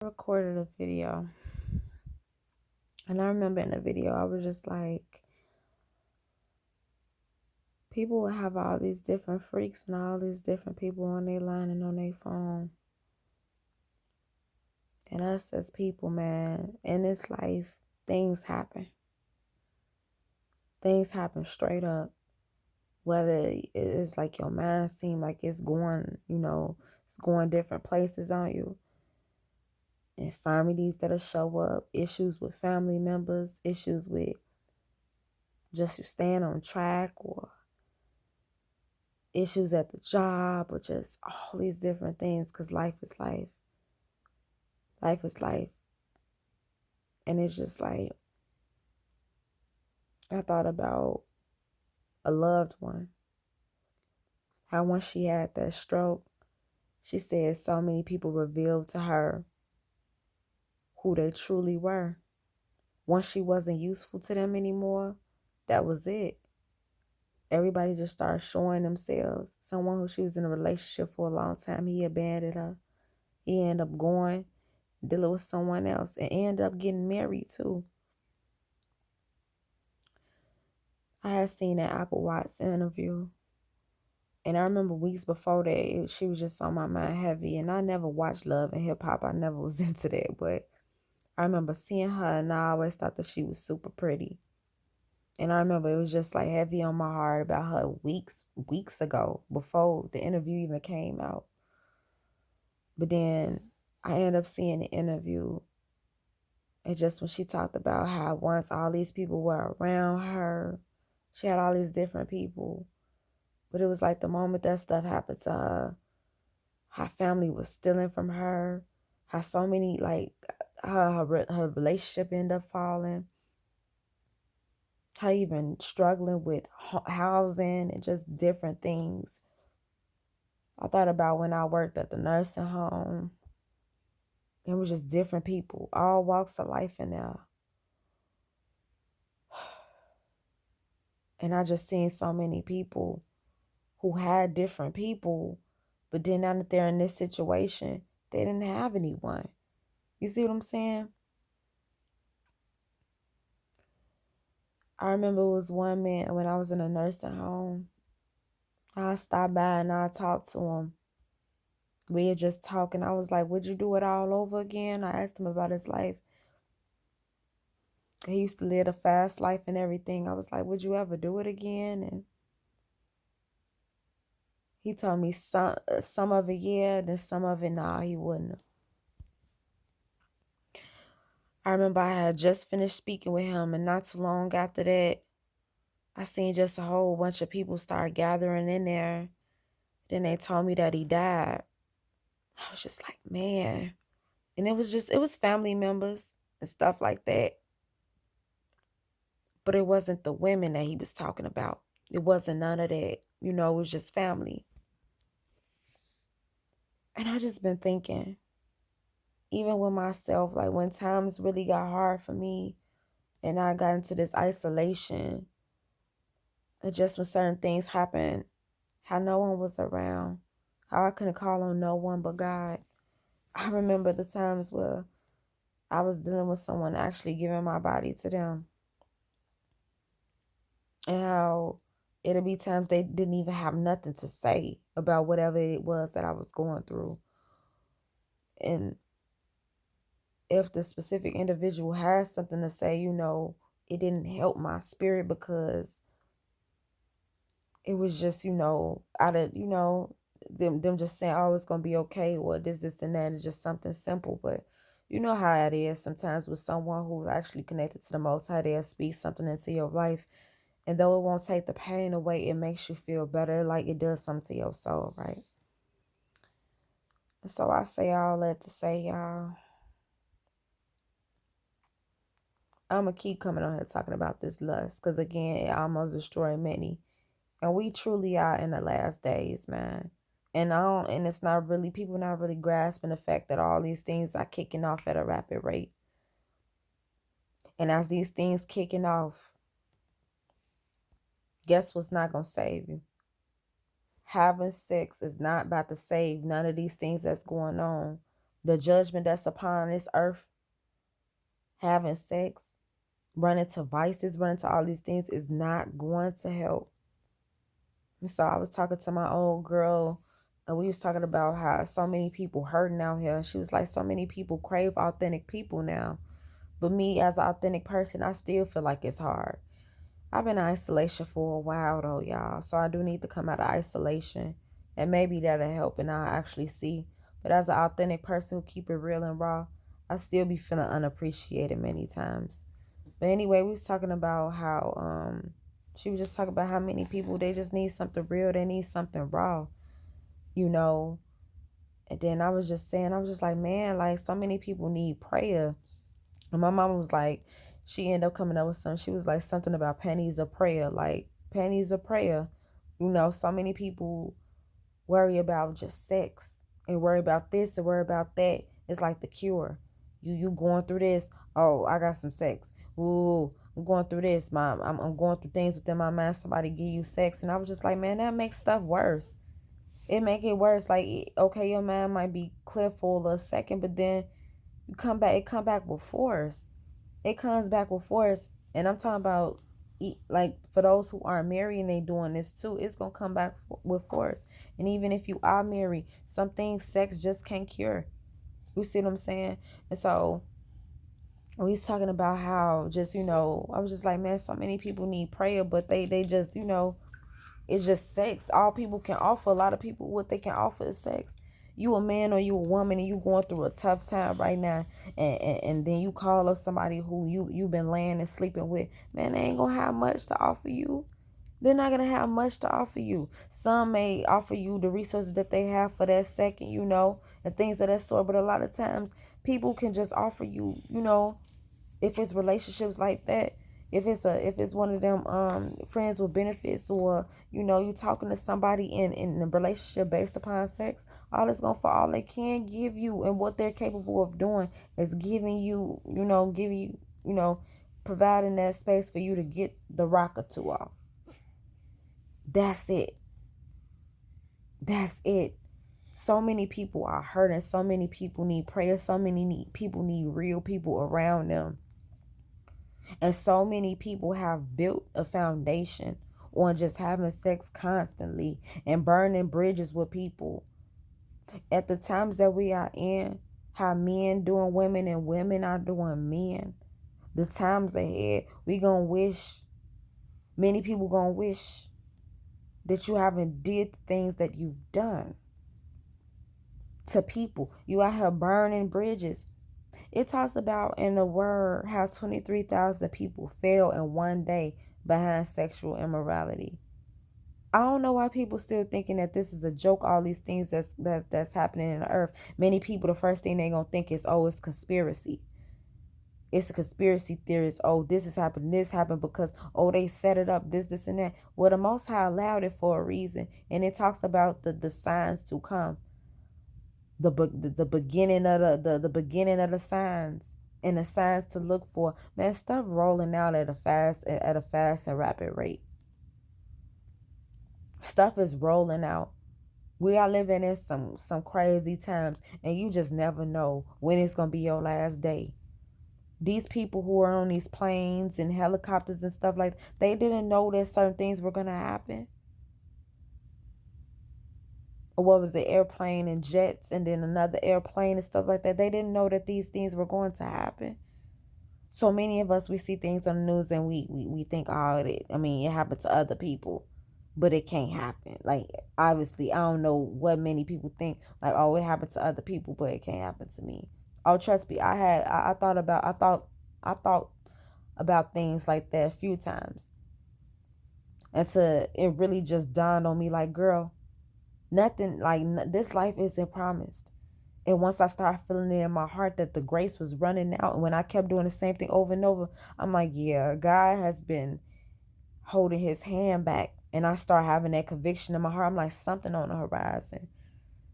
Recorded a video, and I remember in the video I was just like, people would have all these different freaks and all these different people on their line and on their phone, and us as people, man, in this life, things happen straight up, whether it's like your mind seem like it's going, it's going different places on you. Infirmities that'll show up, issues with family members, issues with just you staying on track, or issues at the job, or just all these different things, because life is life. Life is life. And it's just like, I thought about a loved one, how once she had that stroke, she said so many people revealed to her who they truly were. Once she wasn't useful to them anymore, that was it. Everybody just started showing themselves. Someone who she was in a relationship for a long time, he abandoned her. He ended up going, dealing with someone else, and ended up getting married too. I had seen that Apple Watts interview, and I remember weeks before that, she was just on my mind heavy, and I never watched Love and Hip Hop. I never was into that, but I remember seeing her, and I always thought that she was super pretty. And I remember it was just like heavy on my heart about her weeks ago, before the interview even came out. But then I ended up seeing the interview, and just when she talked about how once all these people were around her, she had all these different people. But it was like the moment that stuff happened to her, how family was stealing from her, how so many, like, her relationship ended up falling, how even struggling with housing and just different things. I thought about when I worked at the nursing home. It was just different people, all walks of life in there. And I just seen so many people who had different people, but then now that they're in this situation, they didn't have anyone. You see what I'm saying? I remember it was one man when I was in a nursing home. I stopped by and I talked to him. We were just talking. I was like, would you do it all over again? I asked him about his life. He used to live a fast life and everything. I was like, would you ever do it again? And he told me some of it, yeah, then some of it, nah, he wouldn't. I remember I had just finished speaking with him, and not too long after that, I seen just a whole bunch of people start gathering in there. Then they told me that he died. I was just like, man. And it was family members and stuff like that. But it wasn't the women that he was talking about. It wasn't none of that. It was just family. And I just been thinking, even with myself, like when times really got hard for me and I got into this isolation, and just when certain things happened, how no one was around, how I couldn't call on no one but God. I remember the times where I was dealing with someone actually giving my body to them, and how it'll be times they didn't even have nothing to say about whatever it was that I was going through. And if the specific individual has something to say, it didn't help my spirit, because it was just, out of, them just saying, oh, it's going to be okay, or this, and that. It's just something simple. But you know how it is sometimes with someone who's actually connected to the Most High. They'll speak something into your life. And though it won't take the pain away, it makes you feel better, like it does something to your soul, right? And so I say all that to say, y'all, I'm going to keep coming on here talking about this lust, because again, it almost destroyed many. And we truly are in the last days, man. And it's not really, people not really grasping the fact that all these things are kicking off at a rapid rate. And as these things kicking off, guess what's not going to save you? Having sex is not about to save none of these things that's going on. the judgment that's upon this earth, having sex, running to vices, running to all these things is not going to help. And so I was talking to my old girl, and we was talking about how so many people hurting out here. She was like, so many people crave authentic people now. But me as an authentic person, I still feel like it's hard. I've been in isolation for a while though, y'all. So I do need to come out of isolation. And maybe that'll help and I'll actually see. But as an authentic person who keep it real and raw, I still be feeling unappreciated many times. But anyway, we was talking about how she was just talking about how many people, they just need something real, they need something raw, you know. And then I was just saying, I was just like, man, like so many people need prayer. And my mom was like, she ended up coming up with something. She was like something about pennies of prayer, like pennies of prayer. You know, so many people worry about just sex and worry about this and worry about that. It's like the cure. You going through this? Oh, I got some sex. Ooh, I'm going through this. I'm going through things within my mind. Somebody give you sex, and I was just like, man, that makes stuff worse. It make it worse. Like, okay, your mind might be clear for a second, but then you come back. It come back with force. It comes back with force. And I'm talking about, like, for those who aren't married and they doing this too, it's gonna come back with force. And even if you are married, some things sex just can't cure. You see what I'm saying? And so we was talking about how just, you know, I was just like, man, so many people need prayer, but they just, you know, it's just sex. All people can offer, a lot of people, what they can offer is sex. You a man or you a woman and you going through a tough time right now, and then you call up somebody who you've been laying and sleeping with, man, they ain't gonna have much to offer you. They're not gonna have much to offer you. Some may offer you the resources that they have for that second, you know, and things of that sort, but a lot of times people can just offer you, you know, if it's relationships like that, if it's one of them friends with benefits, or you know, you talking to somebody in a relationship based upon sex, all it's going for, all they can give you and what they're capable of doing is giving you, you know, providing that space for you to get the rock or two off. That's it. That's it. So many people are hurting. So many people need prayer. So many people need real people around them. And so many people have built a foundation on just having sex constantly and burning bridges with people. At the times that we are in, how men doing women and women are doing men, the times ahead, many people gonna wish that you haven't did the things that you've done to people. You out here burning bridges. It talks about in the word how 23,000 people fell in one day behind sexual immorality. I don't know why people still thinking that this is a joke, all these things that's happening in the earth. Many people, the first thing they're going to think is, oh, it's conspiracy. It's a conspiracy theorist. Oh, this happened because, oh, they set it up, this, and that. Well, the Most High allowed it for a reason. And it talks about the signs to come. The beginning of the beginning of the signs and the signs to look for. Man, stuff rolling out at a fast and rapid rate. Stuff is rolling out. We are living in some crazy times, and you just never know when it's gonna be your last day. These people who are on these planes and helicopters and stuff like that, they didn't know that certain things were gonna happen. Or what was the airplane and jets and then another airplane and stuff like that. They didn't know that these things were going to happen. So many of us, we see things on the news and we think, oh, it happened to other people, but it can't happen. Like, obviously, I don't know what many people think, like, oh, it happened to other people, but it can't happen to me. Oh, trust me, I thought about things like that a few times. It really just dawned on me, like, girl, nothing, like, this life isn't promised. And once I started feeling it in my heart that the grace was running out, and when I kept doing the same thing over and over, I'm like, yeah, God has been holding his hand back. And I start having that conviction in my heart. I'm like, something on the horizon.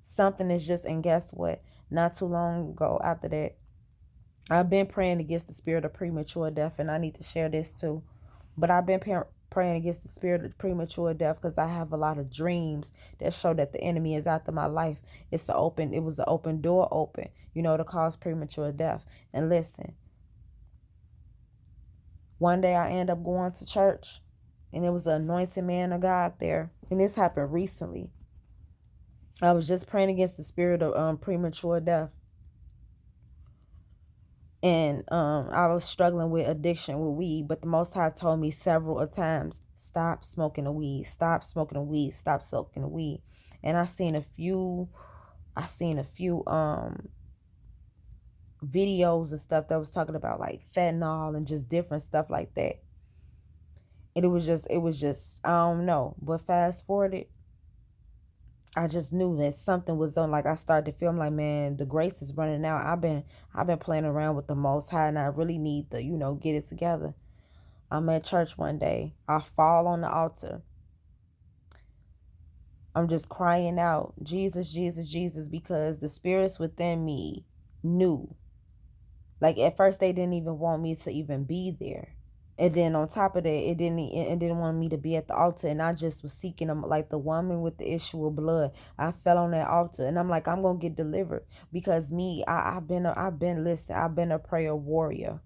Something is just, and guess what? Not too long ago after that, I've been praying against the spirit of premature death, and I need to share this too. But I've been praying against the spirit of premature death because I have a lot of dreams that show that the enemy is after my life. It was an open door open, to cause premature death. And listen, one day I end up going to church and it was an anointed man of God there. And this happened recently. I was just praying against the spirit of premature death. And I was struggling with addiction with weed, but the Most High told me several times, stop smoking the weed, stop smoking the weed, stop smoking the weed. And I seen a few videos and stuff that was talking about like fentanyl and just different stuff like that. And it was just, I don't know. But fast forwarded, I just knew that something was on. Like I started to feel, I'm like, man, the grace is running out. I've been playing around with the Most High, and I really need to, get it together. I'm at church one day. I fall on the altar. I'm just crying out, Jesus, Jesus, Jesus, because the spirits within me knew. Like at first, they didn't even want me to even be there. And then on top of that, it didn't want me to be at the altar. And I just was seeking them like the woman with the issue of blood. I fell on that altar and I'm like, I'm going to get delivered because I've been a prayer warrior.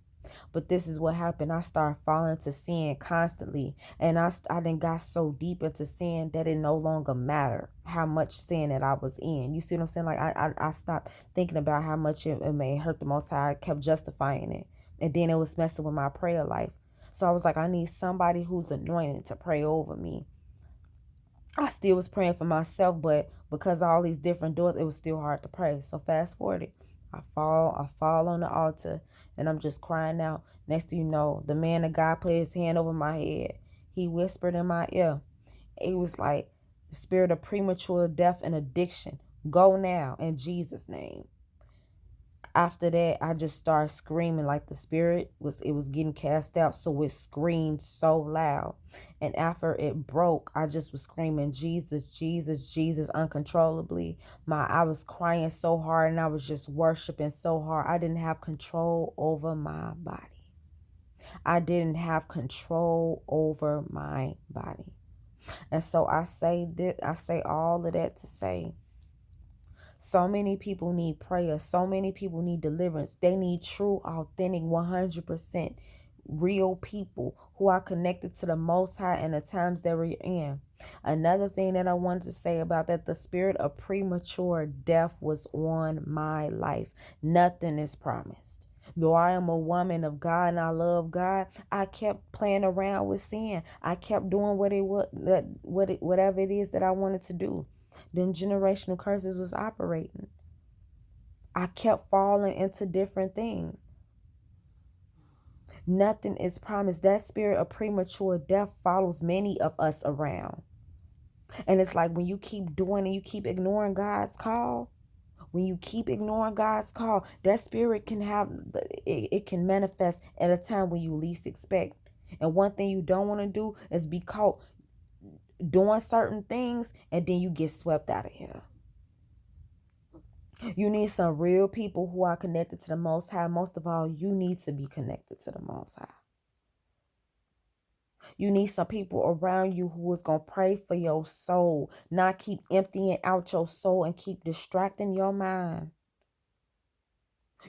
But this is what happened. I started falling to sin constantly. And I then got so deep into sin that it no longer mattered how much sin that I was in. You see what I'm saying? Like I stopped thinking about how much it may hurt the Most High. I kept justifying it. And then it was messing with my prayer life. So I was like, I need somebody who's anointed to pray over me. I still was praying for myself, but because of all these different doors, it was still hard to pray. So fast forward, I fall on the altar and I'm just crying out. Next thing you know, the man of God put his hand over my head. He whispered in my ear. It was like the spirit of premature death and addiction. Go now in Jesus' name. After that, I just started screaming like the spirit was getting cast out. So it screamed so loud. And after it broke, I just was screaming, Jesus, Jesus, Jesus, uncontrollably. I was crying so hard and I was just worshiping so hard. I didn't have control over my body. I didn't have control over my body. And so I say all of that to say, so many people need prayer. So many people need deliverance. They need true, authentic, 100% real people who are connected to the Most High in the times that we're in. Another thing that I wanted to say about that, the spirit of premature death was on my life. Nothing is promised. Though I am a woman of God and I love God, I kept playing around with sin. I kept doing whatever it is that I wanted to do. Them generational curses was operating. I kept falling into different things. Nothing is promised. That spirit of premature death follows many of us around. And it's like when you keep doing and you keep ignoring God's call, that spirit it can manifest at a time when you least expect. And one thing you don't want to do is be caught doing certain things and then you get swept out of here. You need some real people who are connected to the Most High. Most of all, you need to be connected to the Most High. You need some people around you who is going to pray for your soul, not keep emptying out your soul and keep distracting your mind.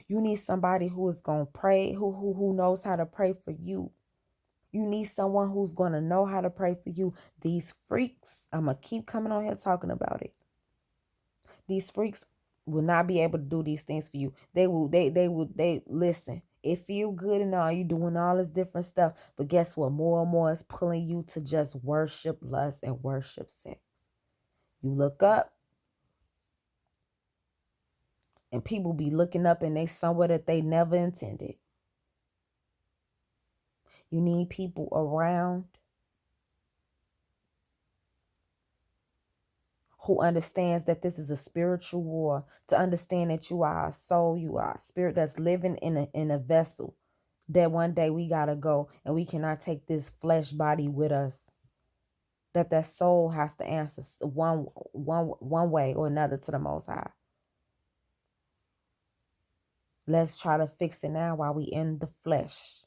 You need somebody who is going to pray, who knows how to pray for you. You need someone who's going to know how to pray for you. These freaks, I'm going to keep coming on here talking about it. These freaks will not be able to do these things for you. They listen. It feel good and all, you doing all this different stuff. But guess what? More and more is pulling you to just worship lust and worship sex. You look up and people be looking up and they somewhere that they never intended. You need people around who understands that this is a spiritual war, to understand that you are a soul, you are a spirit that's living in a vessel, that one day we got to go and we cannot take this flesh body with us, that soul has to answer one way or another to the Most High. Let's try to fix it now while we in the flesh.